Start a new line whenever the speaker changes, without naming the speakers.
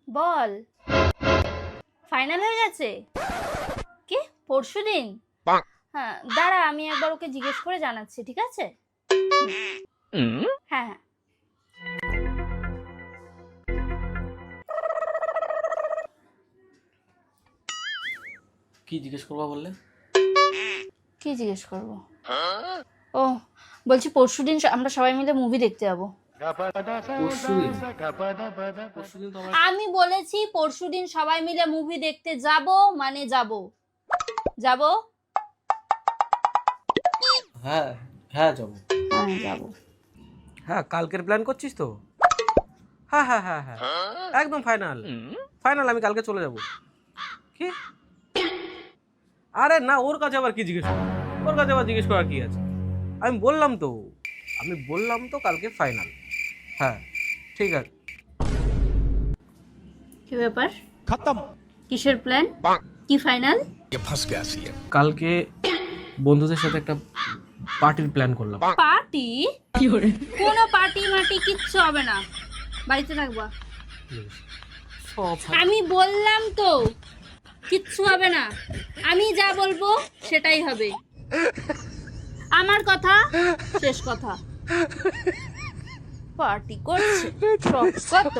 বল, final হয়ে গেছে? কি পরশুদিন? হ্যাঁ দাঁড়া, আমি একবার ওকে জিজ্ঞেস করে জানাচ্ছি, ঠিক আছে? হ্যাঁ হ্যাঁ।
কি জিজ্ঞেস করবা বললে?
কি জিজ্ঞেস করব? ও বলছি পরশুদিন আমরা সবাই মিলে মুভি দেখতে যাবো।
পরশুদিন? পরশুদিন তো আমার...
আমি বলেছি পরশুদিন সবাই মিলে মুভি দেখতে যাব, মানে যাব। যাব?
হ্যাঁ হ্যাঁ যাবো।
হ্যাঁ যাব।
হ্যাঁ কালকের প্ল্যান করছিস তো? হ্যাঁ হ্যাঁ হ্যাঁ হ্যাঁ একদম ফাইনাল। ফাইনাল, আমি কালকে চলে যাব। কি? আরে না, ওর কাছে আবার কি জিজ্ঞেস করবো? ওর কাছে আবার জিজ্ঞেস করার কি আছে? আমি বললাম তো কালকে ফাইনাল। হ্যাঁ ঠিক আছে।
কি ব্যাপার? খতম। কিসের প্ল্যান? কি ফাইনাল?
কালকে বন্ধুদের সাথে একটা পার্টির প্ল্যান করলাম।
পার্টি? কোনো পার্টি মাটি কিচ্ছু হবে না, বাড়িতে থাকবা।
সব
আমি বললাম তো কিচ্ছু হবে না, আমি যা বলবো সেটাই হবে, আমার কথা শেষ কথা। পার্টি করছে, শখ কত।